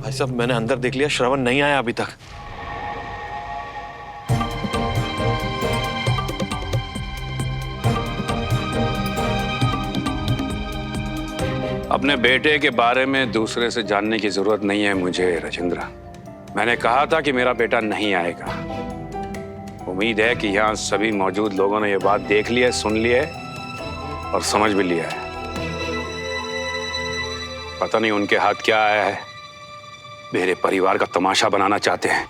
भाई साहब मैंने अंदर देख लिया, श्रवण नहीं आया अभी तक। अपने बेटे के बारे में दूसरे से जानने की जरूरत नहीं है मुझे राजेंद्र। मैंने कहा था कि मेरा बेटा नहीं आएगा। उम्मीद है कि यहाँ सभी मौजूद लोगों ने ये बात देख ली है, सुन ली है और समझ भी लिया है। पता नहीं उनके हाथ क्या आया है, मेरे परिवार का तमाशा बनाना चाहते हैं।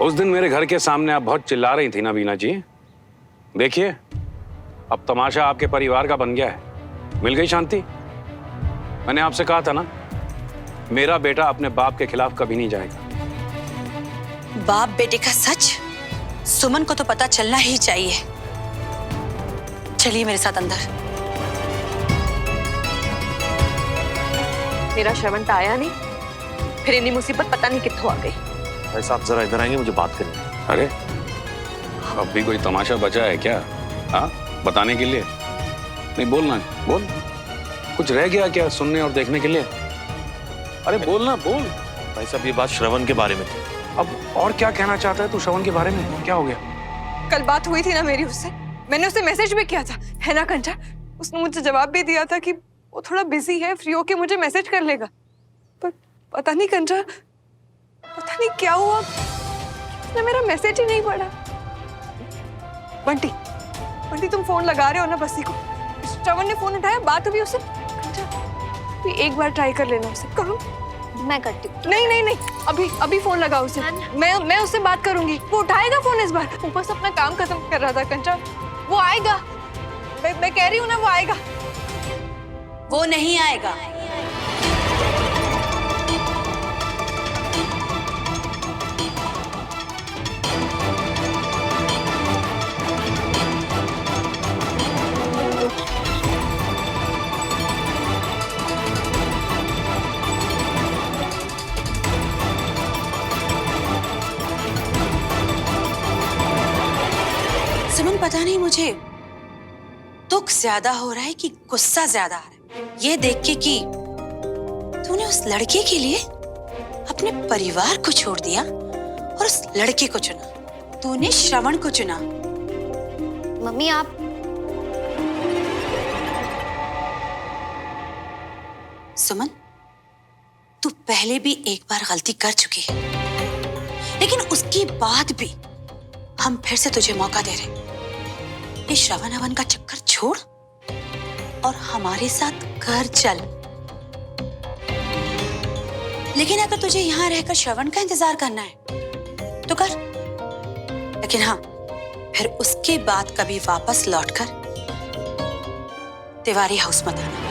उस दिन मेरे घर के सामने आप बहुत चिल्ला रही थी ना बीना जी। देखिए अब तमाशा आपके परिवार का बन गया है। मिल गई शांति। मैंने आपसे कहा था ना, मेरा बेटा अपने बाप के खिलाफ कभी नहीं जाएगा। बाप बेटे का सच सुमन को तो पता चलना ही चाहिए। चलिए मेरे साथ अंदर। मेरा श्रवण तो आया नहीं, फिर इन्हीं मुसीबत पता नहीं कित्थों आ गई। भाई साहब जरा इधर आएंगे, मुझे बात करनी है। अरे अब भी कोई तमाशा बचा है क्या? हाँ बताने के लिए? नहीं बोलना, बोल। कुछ रह गया क्या सुनने और देखने के लिए? अरे बोलना, बोल। भाई साहब ये बात श्रवण के बारे में थी। अब और क्या कहना चाहता है तू श्रवण के बारे में? क्या हो गया? कल बात हुई थी ना मेरी उससे, मैंने उसे मैसेज भी किया था, है ना कंचा? उसने मुझे जवाब भी दिया था कि वो थोड़ा बिजी है, फ्री होके मुझे मैसेज कर लेगा। पर पता नहीं कंचा, पता नहीं क्या हुआ, उसने मेरा मैसेज ही नहीं पढ़ा। बंटी, बंटी तुम फोन लगा रहे हो ना बसी को? श्रवण ने फोन उठाया, बात हुई उससे? कंचा तू एक बार ट्राई कर लेना उसे। करो। मैं करती हूँ। नहीं नहीं नहीं, अभी फोन लगा उसे। मैं उससे बात करूंगी, वो उठाएगा फोन इस बार। ऊपर से अपना काम खत्म कर रहा था कंचा, वो आएगा। मैं कह रही हूँ ना वो आएगा। वो नहीं आएगा। सुमन पता नहीं मुझे दुख ज्यादा हो रहा है कि गुस्सा ज्यादा आ रहा है ये देख के कि तूने उस लड़के के लिए अपने परिवार को छोड़ दिया और उस लड़के को चुना। तूने श्रवण को चुना। मम्मी आप सुमन तू पहले भी एक बार गलती कर चुकी है, लेकिन उसके बाद भी हम फिर से तुझे मौका दे रहे। ये श्रवण अवन का चक्कर छोड़ और हमारे साथ घर चल। लेकिन अगर तुझे यहाँ रहकर श्रवण का इंतजार करना है तो कर, लेकिन हाँ फिर उसके बाद कभी वापस लौटकर तिवारी हाउस मत आना।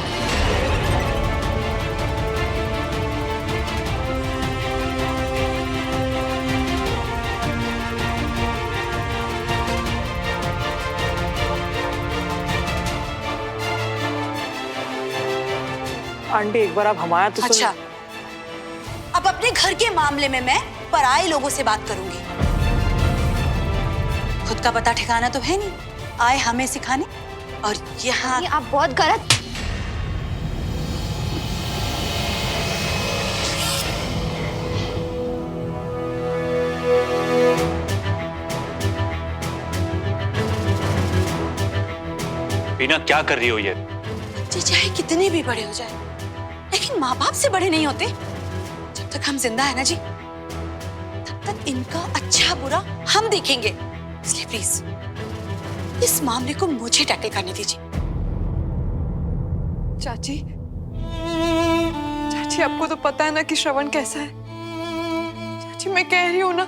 आंटी एक बार आप हमारा तो अच्छा, अब अपने घर के मामले में मैं पराये लोगों से बात करूंगी। खुद का पता ठिकाना तो है नहीं, आए हमें सिखाने। और यहाँ आप बहुत गलत। बीना क्या कर रही हो ये? बच्चे चाहे कितने भी बड़े हो जाए लेकिन माँ बाप से बड़े नहीं होते। जब तक हम जिंदा है ना जी, तब तक इनका अच्छा बुरा हम देखेंगे। इसलिए प्लीज इस मामले को मुझे टैकल करने दीजिए। चाची, चाची आपको तो पता है ना कि श्रवण कैसा है। चाची मैं कह रही हूँ ना,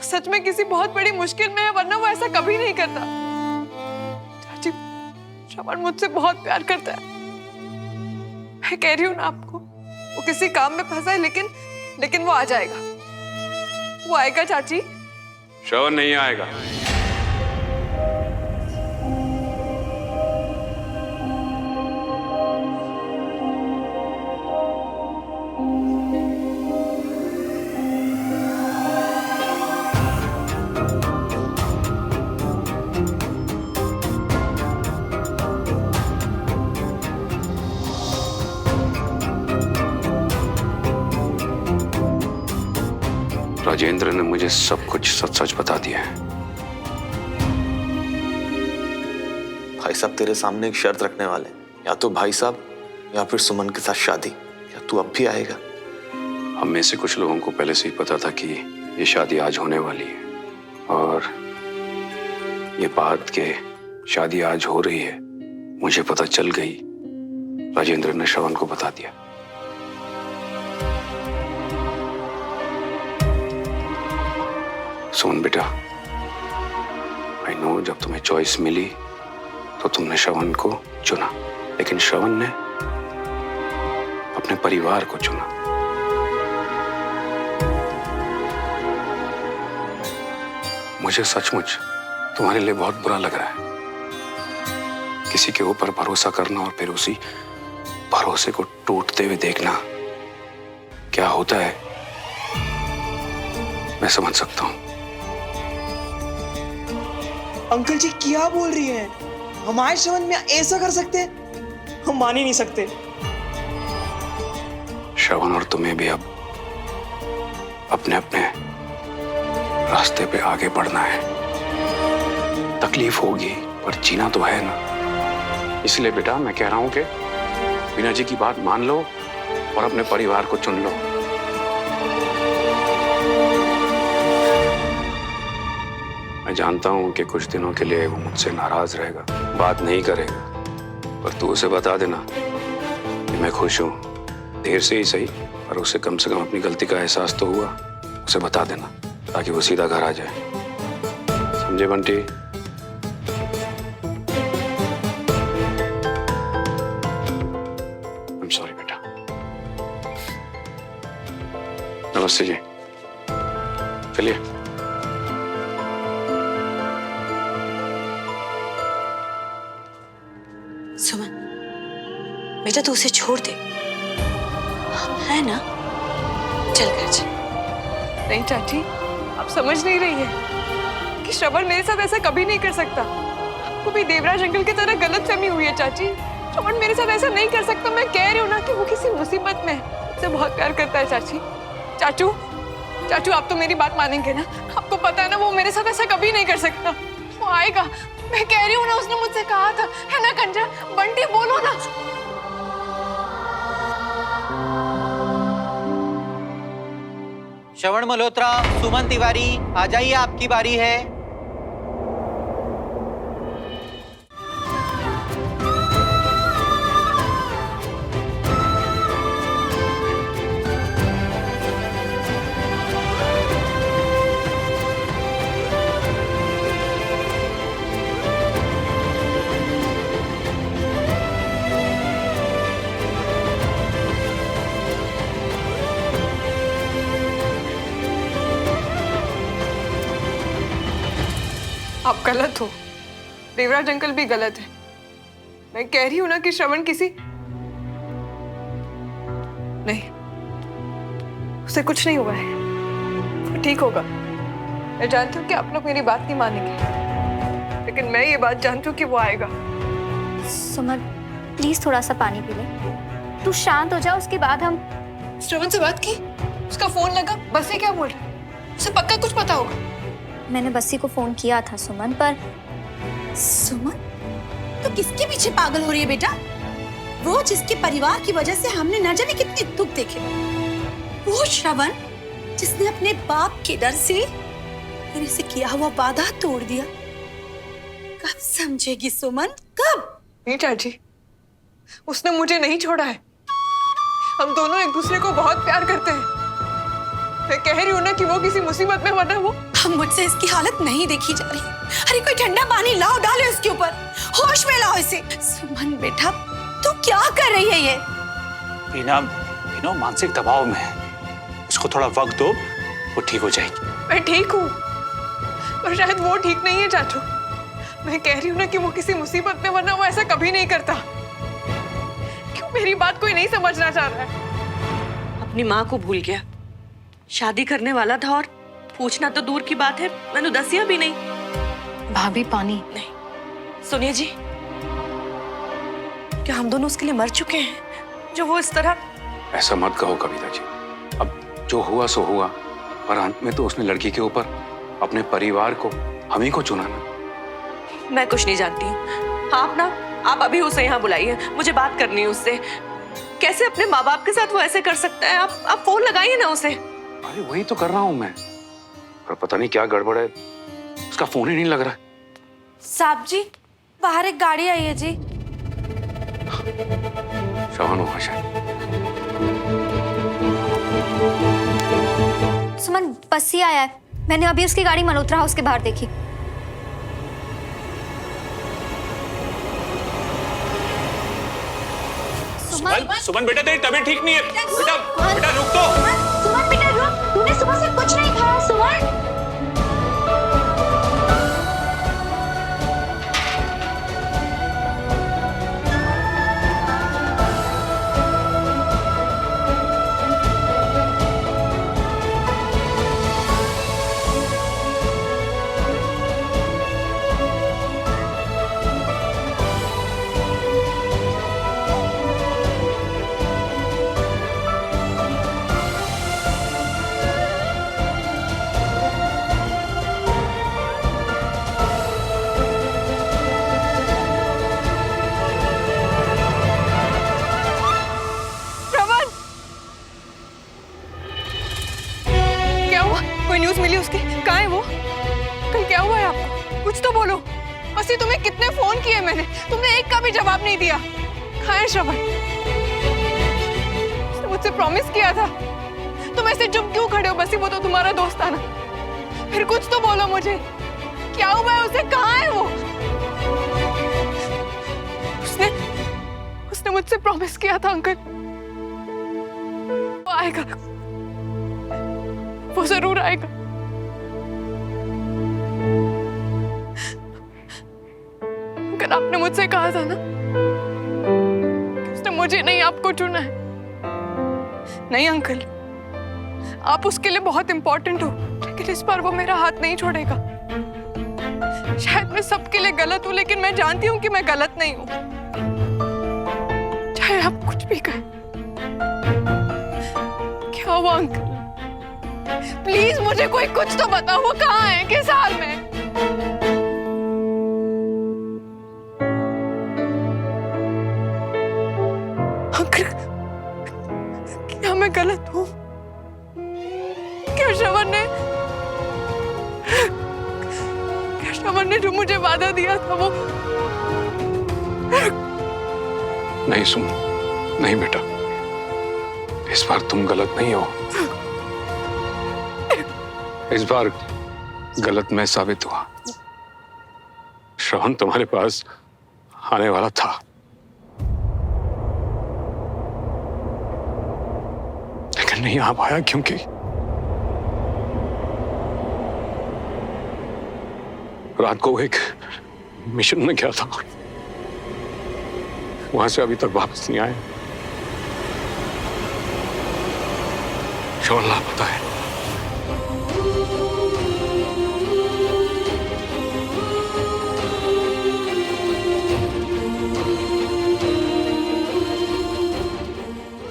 सच में किसी बहुत बड़ी मुश्किल में है, वरना वो ऐसा कभी नहीं करता। चाची श्रवण मुझसे बहुत प्यार करता है। मैं कह रही हूँ ना आपको, वो किसी काम में फंसा है, लेकिन वो आ जाएगा। वो आएगा चाची। श्रवण नहीं आएगा। राजेंद्र ने मुझे सब कुछ सच सच बता दिया है। भाई साहब तेरे सामने एक शर्त रखने वाले हैं, या तो भाई साहब या फिर सुमन के साथ शादी। क्या तू अब भी आएगा? हम में से कुछ लोगों को पहले से ही पता था कि ये शादी आज होने वाली है, और ये बात के शादी आज हो रही है मुझे पता चल गई। राजेंद्र ने श्रवण को बता दिया। सुमन बेटा, आई नो जब तुम्हें चॉइस मिली तो तुमने श्रवण को चुना, लेकिन श्रवण ने अपने परिवार को चुना। मुझे सचमुच तुम्हारे लिए बहुत बुरा लग रहा है। किसी के ऊपर भरोसा करना और फिर उसी भरोसे को टूटते हुए देखना क्या होता है, मैं समझ सकता हूं। अंकल जी क्या बोल रही हैं? हमारे श्रवण में ऐसा कर सकते हैं? हम मान ही नहीं सकते। श्रवण और तुम्हें भी अब अपने अपने रास्ते पे आगे बढ़ना है। तकलीफ होगी पर जीना तो है ना। इसलिए बेटा मैं कह रहा हूं कि बीना जी की बात मान लो और अपने परिवार को चुन लो। मैं जानता हूं कि कुछ दिनों के लिए वो मुझसे नाराज रहेगा, बात नहीं करेगा, पर तू उसे बता देना कि मैं खुश हूं। देर से ही सही, पर उसे कम से कम अपनी गलती का एहसास तो हुआ। उसे बता देना ताकि वो सीधा घर आ जाए। समझे बंटी? I'm sorry बेटा। नमस्ते जी, चलिए। सुमन बेटा तू उसे छोड़ दे, हम है ना, चल कर जा। नहीं चाची, आप समझ नहीं रही है कि श्रवण मेरे साथ ऐसा कभी नहीं कर सकता। आपको भी देवराज अंकल की तरह गलतफहमी हुई है चाची। श्रवण मेरे साथ ऐसा नहीं कर सकता। मैं कह रही हूँ ना कि वो किसी मुसीबत में है, मुझसे बहुत प्यार करता है चाची। चाचू चाचू आप तो मेरी बात मानेंगे ना? आपको पता है ना वो मेरे साथ ऐसा कभी नहीं कर सकता। वो आएगा, मैं कह रही हूँ ना, उसने मुझसे कहा था, है ना कंजा? बंटी बोलो ना। श्रवण मल्होत्रा, सुमन तिवारी, आ जाइए, आपकी बारी है। आप गलत हो, देवराज अंकल भी गलत है। मैं कह रही हूं ना कि श्रवण किसी नहीं, उसे कुछ नहीं हुआ है, वो ठीक होगा। मैं जानती हूँ कि आप लोग मेरी बात नहीं मानेंगे, लेकिन मैं ये बात जानती हूँ कि वो आएगा। सुमन प्लीज थोड़ा सा पानी पी ले, तू शांत हो जा, उसके बाद हम। श्रवण से बात की, उसका फोन लगा, बस ये क्या बोल रहा है? उसे पक्का कुछ पता होगा। मैंने बस्सी को फोन किया था सुमन, पर सुमन तो किसके पीछे पागल हो रही है बेटा? वो जिसके परिवार की वजह से हमने न जाने कितने दुख देखे, वो श्रवण जिसने अपने बाप के डर से मेरे से किया हुआ वादा तोड़ दिया। कब समझेगी सुमन, कब? नहीं चाची, उसने मुझे नहीं छोड़ा है। हम दोनों एक दूसरे को बहुत प्यार करते हैं। मैं कह रही हूँ ना कि वो किसी मुसीबत में वरना वो। हम मुझसे इसकी हालत नहीं देखी जा रही। अरे कोई ठंडा पानी लाओ, डालो इसके ऊपर, होश में लाओ इसे। सुमन बेटा तू क्या कर रही है ये? बीना मानसिक दबाव में है, उसको थोड़ा वक्त दो, वो ठीक हो जाएगी। मैं ठीक हूँ, पर शायद वो ठीक नहीं है चाचू। मैं कह रही हूँ ना कि वो किसी मुसीबत में वरना वो ऐसा कभी नहीं करता। क्यों मेरी बात कोई नहीं समझना चाह रहा है? अपनी माँ को भूल गया, शादी करने वाला था, और पूछना तो दूर की बात है, मैंने दसिया भी नहीं। भाभी पानी। नहीं सुनिए जी, क्या हम दोनों उसके लिए मर चुके हैं जो वो इस तरह? ऐसा मत कहो कविता जी। अब जो हुआ सो हुआ, और अंत में तो उसने लड़की के ऊपर अपने परिवार को, हम ही को चुना ना। मैं कुछ नहीं जानती हूँ। आप अभी उसे यहाँ बुलाइए, मुझे बात करनी है उससे। कैसे अपने माँ बाप के साथ वो ऐसे कर सकता है? आप फोन लगाइए ना उसे। अरे वही तो कर रहा हूँ मैं, पर पता नहीं क्या गड़बड़ है, उसका फोन ही नहीं लग रहा। साहब जी, बाहर एक गाड़ी आई है जी। श्रवण होगा शायद। सुमन, बस ही आया है। मैंने अभी उसकी गाड़ी मल्होत्रा हाउस के बाहर देखी। सुमन बेटा, तेरी तबीयत ठीक नहीं है। बेटा रुक तो। सुमन बेटा रुक, तूने सुबह से कुछ नहीं खाया सुमन। कोई न्यूज मिली उसकी? कहाँ है वो? कल क्या हुआ है आपको? कुछ तो बोलो। बस ये तुम्हें कितने फोन किए मैंने, तुमने एक का भी जवाब नहीं दिया। कहाँ है श्रवण? उसने मुझसे प्रॉमिस किया था। तुम ऐसे चुप क्यों खड़े हो? बस वो तो तुम्हारा दोस्त था ना। फिर कुछ तो बोलो मुझे, क्या हुआ है उसे? कहाँ है वो? उसने मुझसे प्रॉमिस किया था अंकल, वो आएगा, वो जरूर आएगा। अंकल, आपने मुझसे कहा था ना कि उसने मुझे नहीं आपको चुना है। नहीं अंकल, आप उसके लिए बहुत इंपॉर्टेंट हो, लेकिन इस बार वो मेरा हाथ नहीं छोड़ेगा। शायद मैं सबके लिए गलत हूं, लेकिन मैं जानती हूं कि मैं गलत नहीं हूं, चाहे आप कुछ भी कहें। क्या हुआ अंकल? प्लीज मुझे कोई कुछ तो बताओ, वो कहाँ है, किस हाल में? अंकल, क्या मैं गलत हूँ? क्या श्रवण ने जो मुझे वादा दिया था वो? नहीं सुमन, नहीं बेटा, इस बार तुम गलत नहीं हो। इस बार गलत मैं साबित हुआ। श्रवण तुम्हारे पास आने वाला था, लेकिन नहीं आ पाया क्योंकि रात को वो एक मिशन में गया था, वहां से अभी तक वापस नहीं आया। श्रवण लापता है।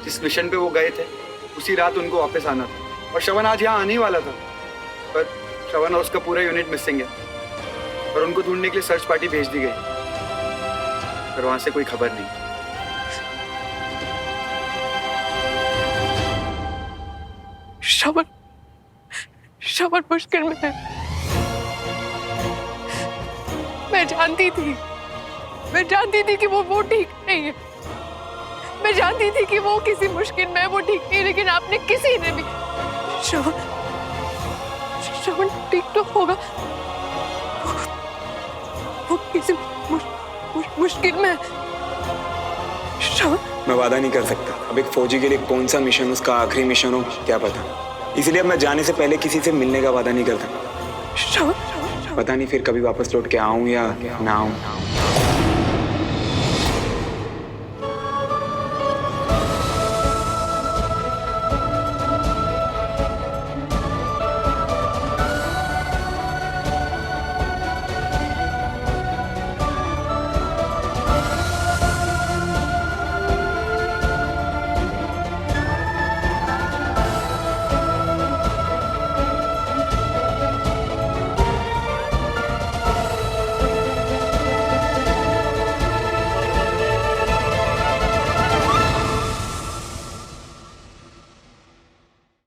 जिस मिशन पे वो गए थे उसी रात उनको वापस आना था, और श्रवण आज यहाँ आने ही वाला था, पर श्रवण और उसका पूरा यूनिट मिसिंग है और उनको ढूंढने के लिए सर्च पार्टी भेज दी गई, पर वहां से कोई खबर नहीं। श्रवण मुश्किल में है। मैं जानती थी कि वो ठीक नहीं है। मैं जानती थी कि वो किसी मुश्किल में है, वो ठीक नहीं, लेकिन आपने किसी ने भी श्रवण ठीक तो होगा, वो किसी मुश्किल में है। श्रवण, मैं वादा नहीं कर सकता अब एक फौजी के लिए कौन सा मिशन उसका आखिरी मिशन हो क्या पता, इसलिए अब मैं जाने से पहले किसी से मिलने का वादा नहीं करता। श्रवण, पता नहीं फिर कभी वापस लौट के आऊं या ना आऊं।